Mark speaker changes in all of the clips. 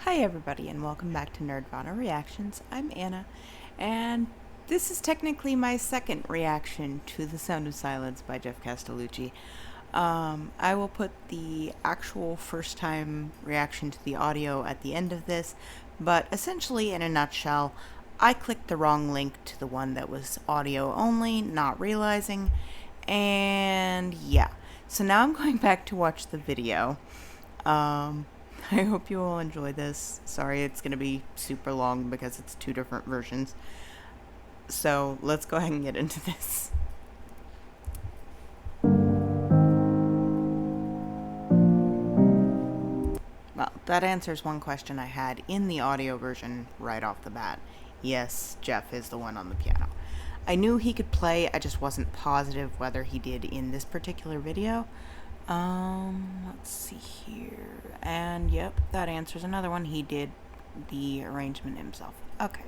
Speaker 1: Hi everybody and welcome back to Nerdvana Reactions. I'm Anna, and this is technically my second reaction to The Sound of Silence by Geoff Castellucci. I will put the actual first time reaction to the audio at the end of this, but essentially in a nutshell, I clicked the wrong link to the one that was audio only, not realizing, and yeah. So now I'm going back to watch the video. I hope you all enjoy this. Sorry it's going to be super long because it's two different versions. So let's go ahead and get into this. Well, that answers one question I had in the audio version right off the bat. Yes, Geoff is the one on the piano. I knew he could play, I just wasn't positive whether he did in this particular video. Let's see here. And yep, that answers another one. He did the arrangement himself. Okay.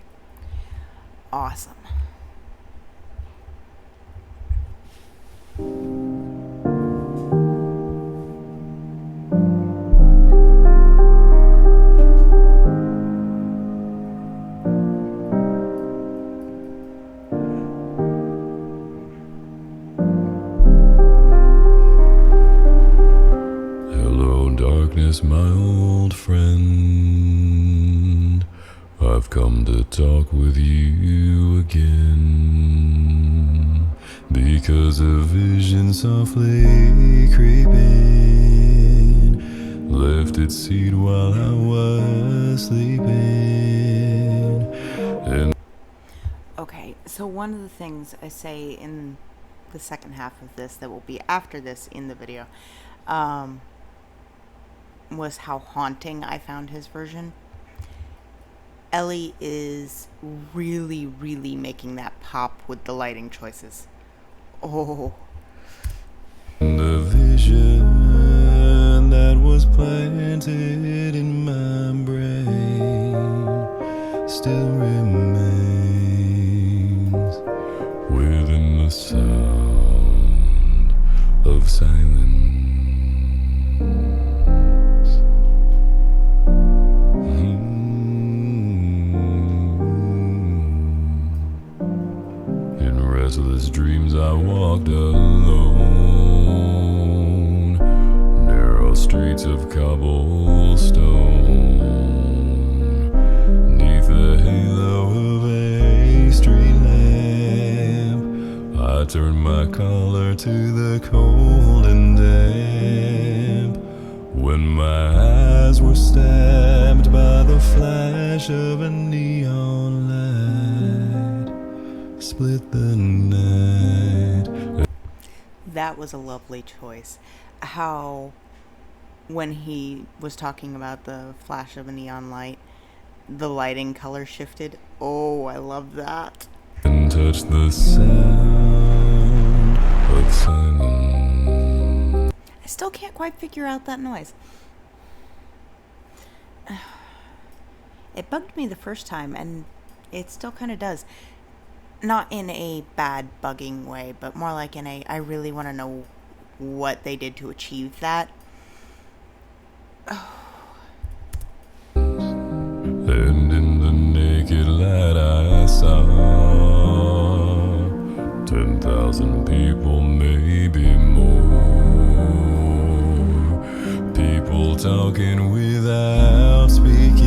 Speaker 1: Awesome.
Speaker 2: My old friend, I've come to talk with you again, because a vision softly creeping left its seed while I was sleeping.
Speaker 1: Okay, so one of the things I say in the second half of this that will be after this in the video, was how haunting I found his version. Ellie is really making that pop with the lighting choices. Oh.
Speaker 2: The vision that was planted in my brain still remains within the sound of silence. Restless dreams I walked alone, narrow streets of cobblestone, neath the halo of a street lamp. I turned my collar to the cold and damp, when my eyes were stabbed by the flash of a neon light. Split the night.
Speaker 1: That was a lovely choice. How, when he was talking about the flash of a neon light, the lighting color shifted. Oh, I love that.
Speaker 2: And touch the sound of silence.
Speaker 1: I still can't quite figure out that noise. It bugged me the first time, and it still kind of does. Not in a bad bugging way, but more like in a, I really want to know what they did to achieve that. Oh.
Speaker 2: And in the naked light I saw 10,000 people, maybe more. People talking without speaking.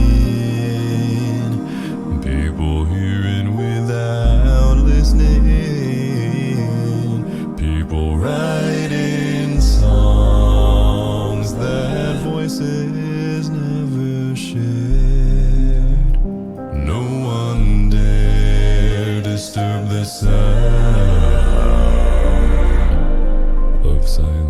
Speaker 2: People hearing without listening, people writing songs that voices never shared. No one dare disturb the sound of silence.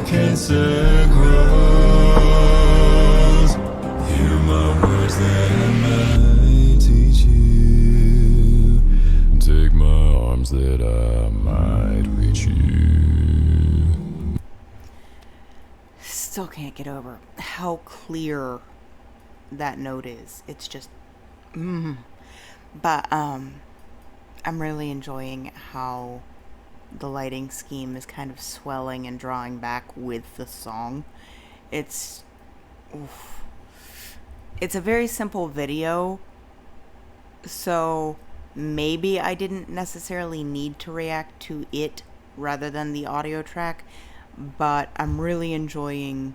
Speaker 2: Cancer grows. Hear my words that I might teach you. Take my arms that I
Speaker 1: can't get over how clear that note is. It's just, But, I'm really enjoying how the lighting scheme is kind of swelling and drawing back with the song. It's a very simple video, so maybe I didn't necessarily need to react to it rather than the audio track, but I'm really enjoying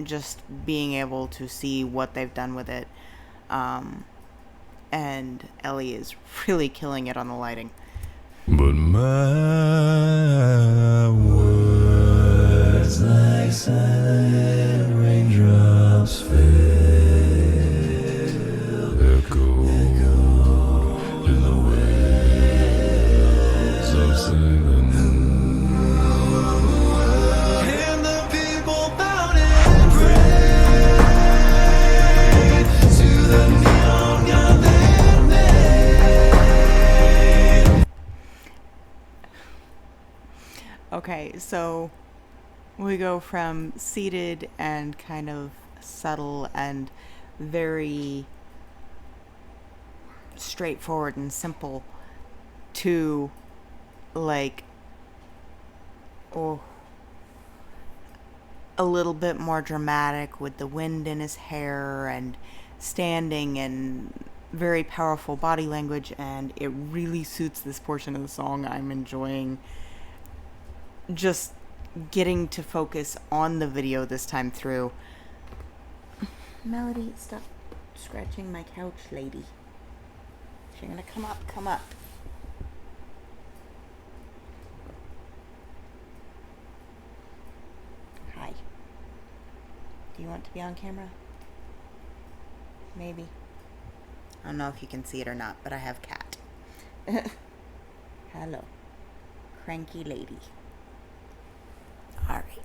Speaker 1: just being able to see what they've done with it. And Ellie is really killing it on the lighting.
Speaker 2: But my words like silent raindrops fell, echoed in the waves of silence. And the people bowed and prayed to the neon god they made.
Speaker 1: Okay, so we go from seated and kind of subtle and very straightforward and simple to like a little bit more dramatic with the wind in his hair and standing and very powerful body language, and it really suits this portion of the song. I'm enjoying just getting to focus on the video this time through. Melody, stop scratching my couch, lady. If you're gonna come up, come up. Hi. Do you want to be on camera? Maybe. I don't know if you can see it or not, but I have cat. Hello. Cranky lady. Alright.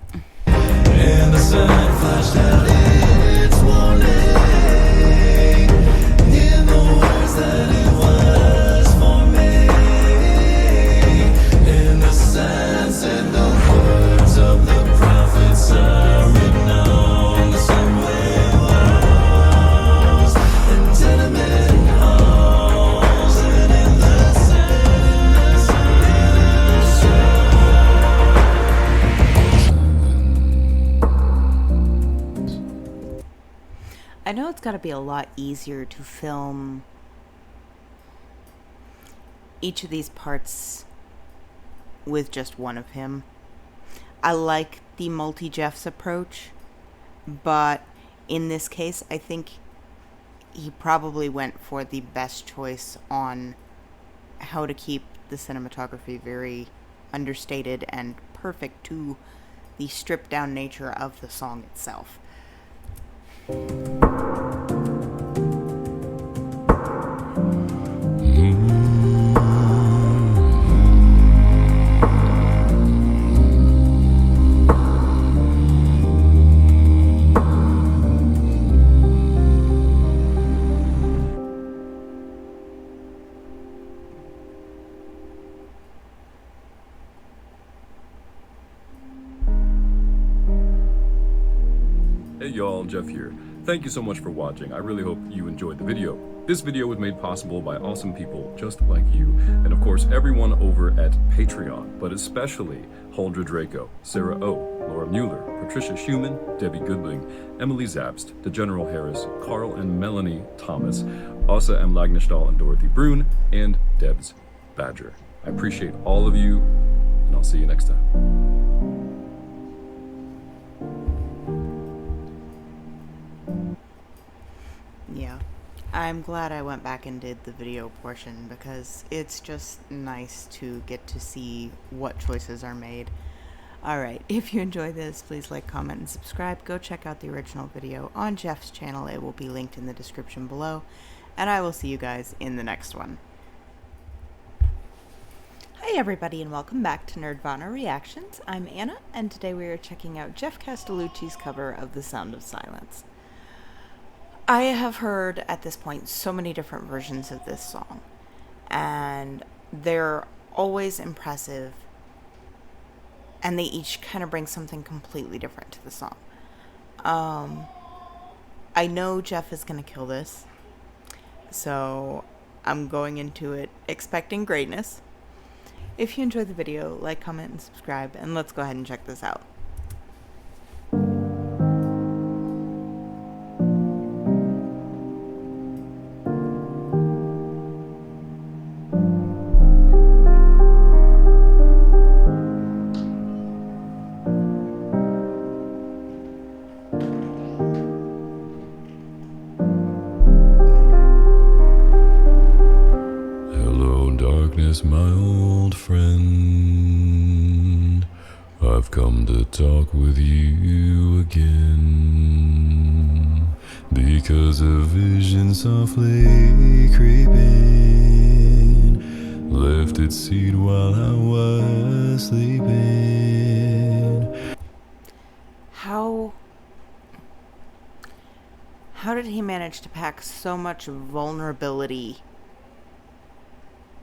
Speaker 2: And the sun flashed out its warning in the words that it was for me. And the signs and the words of the prophets are written on the subway walls and tenement halls and in the silence of
Speaker 1: I know it's got to be a lot easier to film each of these parts with just one of him. I like the multi-Geoffs approach, but in this case, I think he probably went for the best choice on how to keep the cinematography very understated and perfect to the stripped down nature of the song itself.
Speaker 3: Hey y'all, Geoff here. Thank you so much for watching. I really hope you enjoyed the video. This video was made possible by awesome people just like you, and of course everyone over at Patreon, but especially Huldra Draco, Sarah O, Laura Mueller, Patricia Schumann, Debbie Goodling, Emily Zabst, DeGeneral Harris, Carl and Melanie Thomas, Asa M. Lagnestall and Dorothy Brune, and Debs Badger. I appreciate all of you, and I'll see you next time.
Speaker 1: Yeah, I'm glad I went back and did the video portion because it's just nice to get to see what choices are made. Alright, if you enjoyed this, please like, comment, and subscribe. Go check out the original video on Geoff's channel. It will be linked in the description below. And I will see you guys in the next one. Hi everybody and welcome back to Nerdvana Reactions. I'm Anna, and today we are checking out Geoff Castellucci's cover of The Sound of Silence. I have heard at this point so many different versions of this song, and they're always impressive and they each kind of bring something completely different to the song. I know Geoff is going to kill this, so I'm going into it expecting greatness. If you enjoyed the video, like, comment, and subscribe, and let's go ahead and check this out.
Speaker 3: My old friend, I've come to talk with you again, because a vision softly creeping left its seed while I was sleeping.
Speaker 1: How did he manage to pack so much vulnerability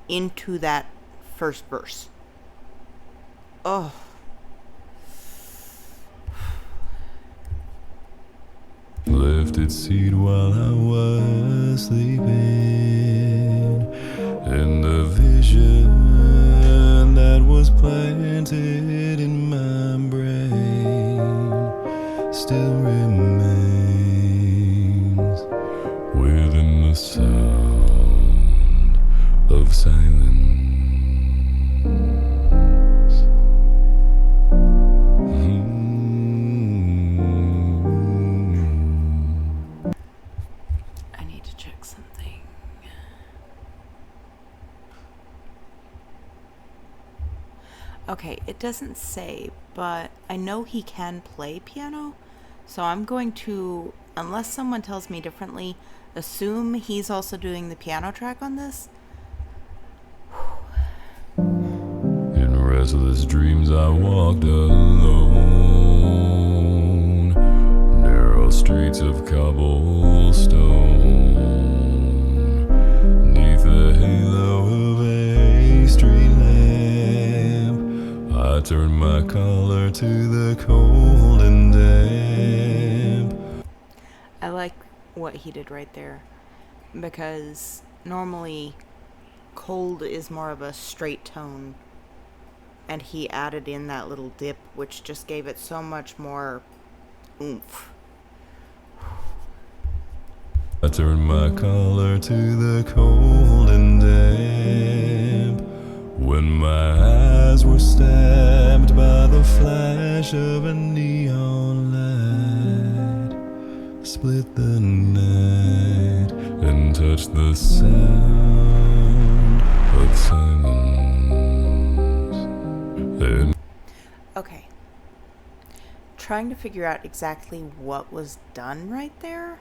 Speaker 1: into that first verse? Oh.
Speaker 3: Left its seed while I was sleeping, and the vision that was planted in my brain still remains within the sound of silence.
Speaker 1: I need to check something. Okay, it doesn't say, but I know he can play piano, so I'm going to, unless someone tells me differently, assume he's also doing the piano track on this.
Speaker 3: In restless dreams I walked alone, narrow streets of cobblestone, neath the halo of a street lamp, I turned my collar to the cold and damp.
Speaker 1: I like what he did right there, because normally cold is more of a straight tone, and he added in that little dip, which just gave it so much more oomph.
Speaker 3: I turned my collar to the cold and damp, when my eyes were stabbed by the flash of a neon light, split the night and touched the sound of silence. And
Speaker 1: Okay. Trying to figure out exactly what was done right there.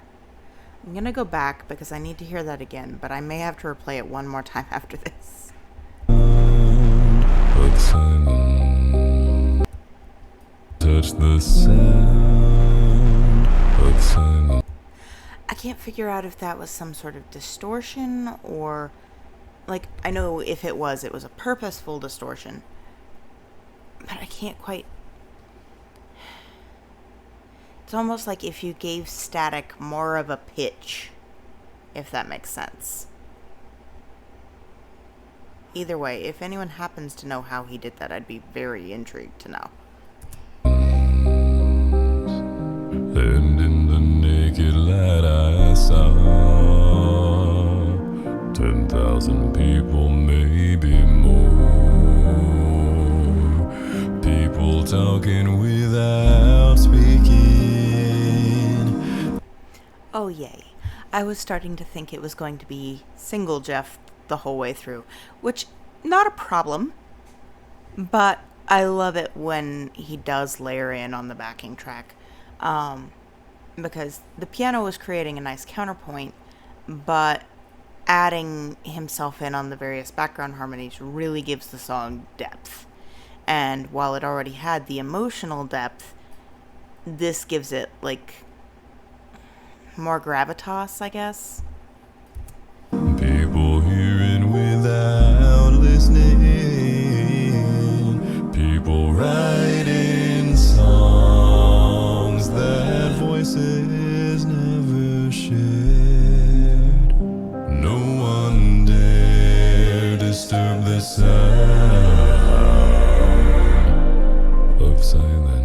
Speaker 1: I'm gonna go back because I need to hear that again, but I may have to replay it one more time after this.
Speaker 3: of silence, touch the sound of silence.
Speaker 1: I can't figure out if that was some sort of distortion or, like, I know if it was a purposeful distortion, but I can't quite. It's almost like if you gave static more of a pitch, if that makes sense. Either way, if anyone happens to know how he did that, I'd be very intrigued to know.
Speaker 3: And in the naked light I saw 10,000 people, maybe more, people talking without speaking.
Speaker 1: Oh, yay. I was starting to think it was going to be single Geoff the whole way through, which, not a problem, but I love it when he does layer in on the backing track, because the piano was creating a nice counterpoint, but adding himself in on the various background harmonies really gives the song depth. And while it already had the emotional depth, this gives it, like, more gravitas, I guess.
Speaker 3: People hearing without listening, people right
Speaker 2: the sound of silence.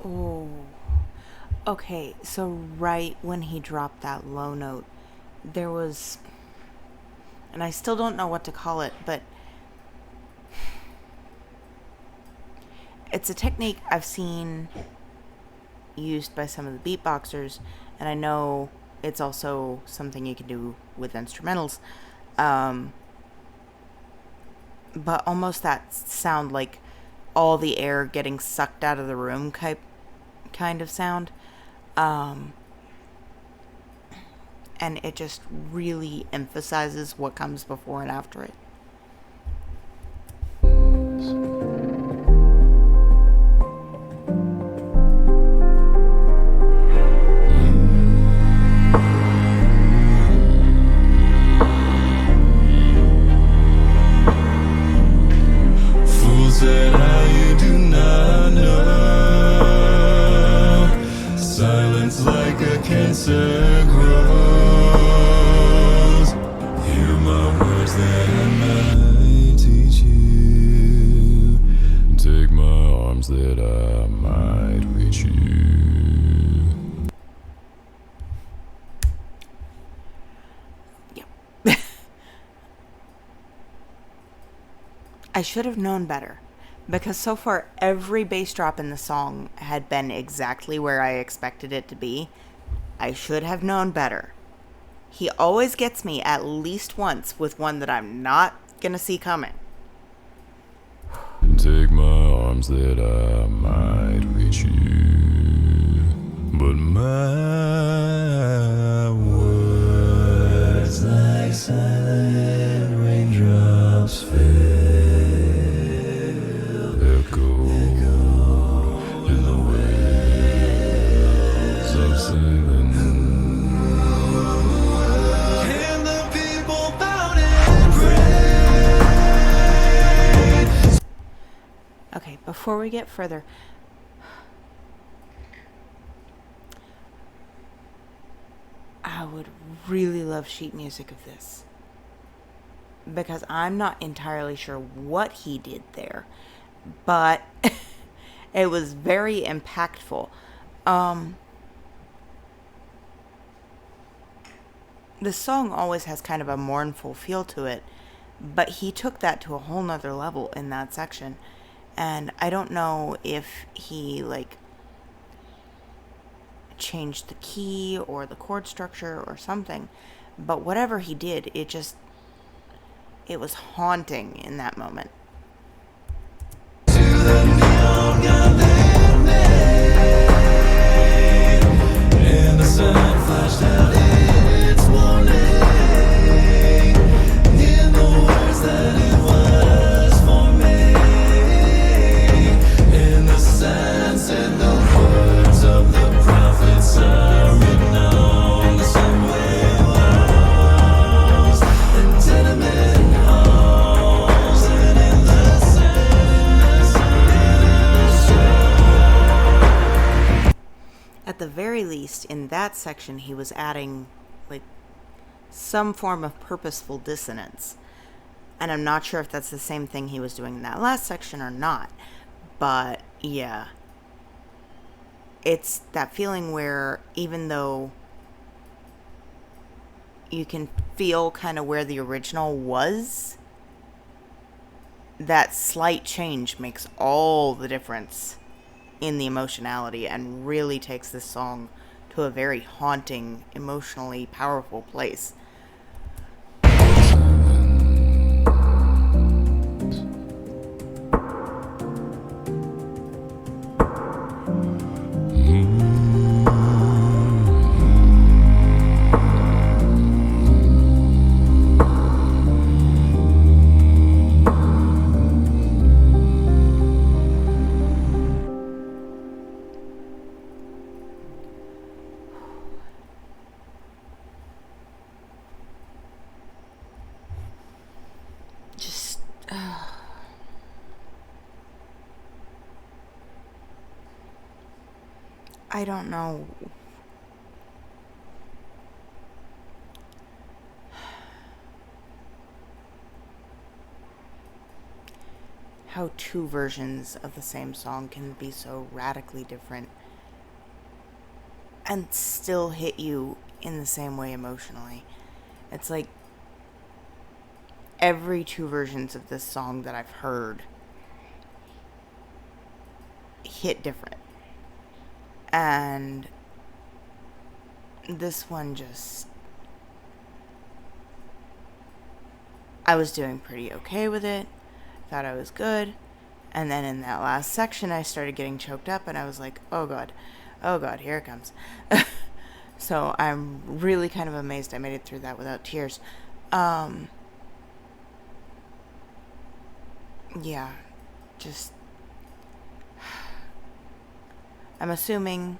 Speaker 1: Oh. Okay, so right when he dropped that low note, there was, and I still don't know what to call it, but it's a technique I've seen used by some of the beatboxers, and I know it's also something you can do with instrumentals. But almost that sound like all the air getting sucked out of the room kind of sound. And it just really emphasizes what comes before and after it.
Speaker 2: Fools said how you do not know. Silence like a cancer grows. Hear my words that I might teach you. Take my arms that I might reach you.
Speaker 1: Yep. I should have known better, because so far every bass drop in the song had been exactly where I expected it to be. I should have known better. He always gets me at least once with one that I'm not gonna see coming.
Speaker 2: Take my arms that I might reach you, but my words like silent raindrops fell, echo in the waves of silence. And the people bowed and prayed.
Speaker 1: Okay, before we get further, I would really love sheet music of this, because I'm not entirely sure what he did there, but it was very impactful. The song always has kind of a mournful feel to it, but he took that to a whole nother level in that section. And I don't know if he changed the key or the chord structure or something, but whatever he did, it was haunting in that moment.
Speaker 2: To the neon god they made, and the sun flashed out its warning in the words that it was for me, and the signs and the words of the prophets are written on the subway walls and tenement halls and in the sand.
Speaker 1: At the very least, in that section, he was adding some form of purposeful dissonance. And I'm not sure if that's the same thing he was doing in that last section or not. But yeah, it's that feeling where even though you can feel kind of where the original was, that slight change makes all the difference in the emotionality and really takes this song to a very haunting, emotionally powerful place. Just I don't know. how two versions of the same song can be so radically different and still hit you in the same way emotionally. It's like every two versions of this song that I've heard hit different. And this one just... I was doing pretty okay with it. Thought I was good. And then in that last section, I started getting choked up, and I was like, oh god, here it comes. So I'm really kind of amazed I made it through that without tears. Yeah, just... I'm assuming,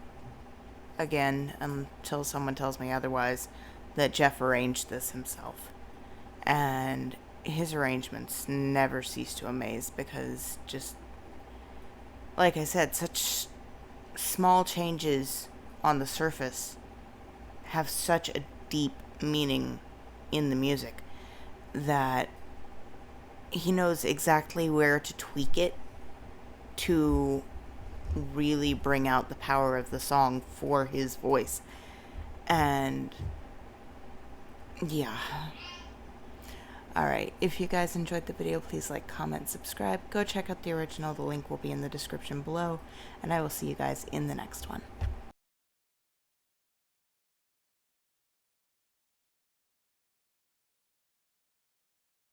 Speaker 1: again, until someone tells me otherwise, that Geoff arranged this himself. And his arrangements never cease to amaze, because just, like I said, such small changes on the surface have such a deep meaning in the music that he knows exactly where to tweak it to really bring out the power of the song for his voice. And yeah. Alright, if you guys enjoyed the video, please like, comment, subscribe. Go check out the original. The link will be in the description below. And I will see you guys in the next one.